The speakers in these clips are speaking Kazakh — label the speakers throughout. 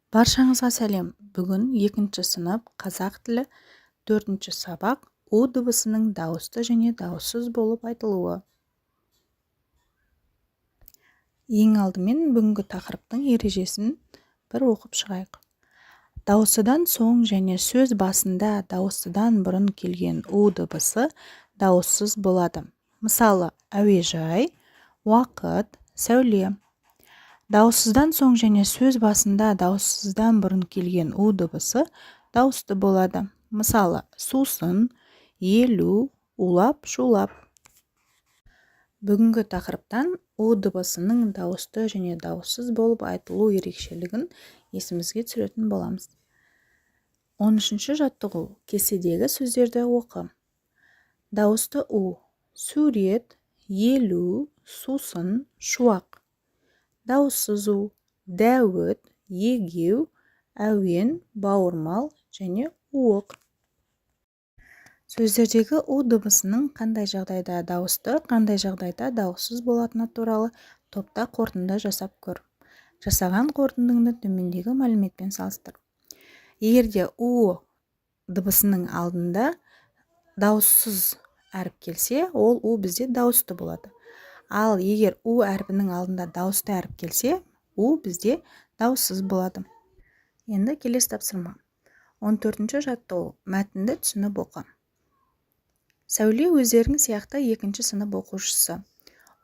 Speaker 1: Баршаңызға сәлем. Бүгін 2-ші сынып қазақ тілі 4-ші сабақ У дыбысының дауысты және дауыссыз болып айтылуы. Ең алдымен бүгінгі тақырыптың ережесін бір оқып шығайық. Дауыстыдан соң және сөз басында дауыстыдан бұрын келген У дыбысы дауыссыз болады. Мысалы, әуежай, уақыт, сәуле. Дауыссыздан соң және сөз басында дауыссыздан бұрын келген У дыбысы дауысты болады. Мысалы, сусын, елу, улап, шулап. Бүгінгі тақырыптан У дыбысының дауысты және дауыссыз болып айтылу ерекшелігін есімізге түсіретін боламыз. 13-ші жаттығу. Кестедегі сөздерді оқы. Дауысты У: сурет, елу, сусын, шуақ. Дауыссыз У: дәуіт, егеу, әуен, бауырмал және уық. Сөздердегі У дыбысының қандай жағдайда дауысты, қандай жағдайда дауыссыз болатыны туралы топта қорытынды жасап көр. Жасаған қорытындыңды төмендегі мәліметпен салыстыр. Егерде У дыбысының алдында дауыссыз әріп келсе, ол У бізде дауысты болады. Ал егер У әрпінің алдында дауысты әріп келсе, У бізде дауыссыз болады. Енді келесі тапсырма. 14-ші жаттығу. Мәтінді түсініп оқы. Сәуле өздерің сияқты 2-ші сынып оқушысы.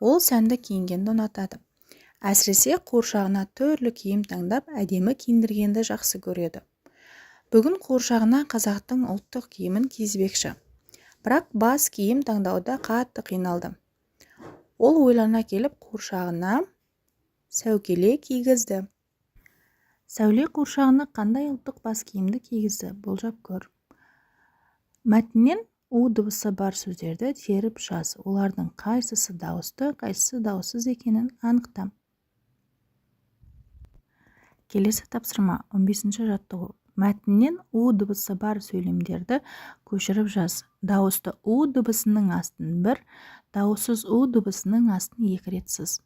Speaker 1: Ол сәнді киінгенді ұнатады. Әсіресе қуыршағына түрлі киім таңдап, әдемі киіндіргенді жақсы көреді. Бүгін қуыршағына қазақтың ұлттық киімін кигізбекші. Бірақ бас киім таңдауда қатты қиналды. Ол ойлана келіп қуыршағына сәукеле кигізді. Сәуле қуыршағына қандай ұлттық бас киімді кигізді, болжап көр. Мәтіннен У дыбысы бар сөздерді теріп жаз. Олардың қайсысы дауысты, қайсысы дауыссыз екенін анықта. Келесі тапсырма. 15-ші жаттығу. Мәтіннен У дыбысы бар сөйлемдерді көшіріп жаз. Дауысты У дыбысының астын 1, дауыссыз У дыбысының астын 2 рет сыз.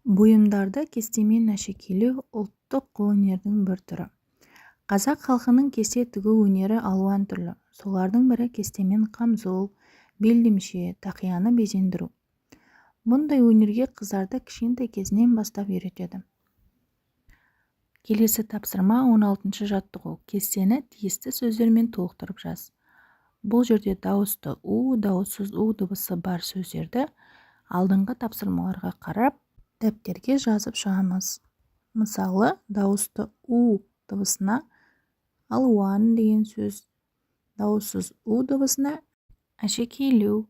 Speaker 1: Бұйымдарды кестемен әшекейлеу ұлттық қолөнердің бір түрі. Қазақ халқының кесте тігу өнері алуан түрлі. Солардың бірі кестемен қамзол, белдемше, тақияны безендіру. Бұндай өнерге қыздарды кішкентай кезінен бастап үйретеді. Келесі тапсырма 16-ші жаттығу. Кестені тиісті сөздермен толықтырып жаз. Бұл жерде дауысты У, дауыссыз У дыбысы бар сөздерді алдыңғы тапсырмаларға қарап, дәптерге жазып шығамыз. Мысалы, дауысты У дыбысына алуан деген сөз, дауыссыз У дыбысына әшекейлеу,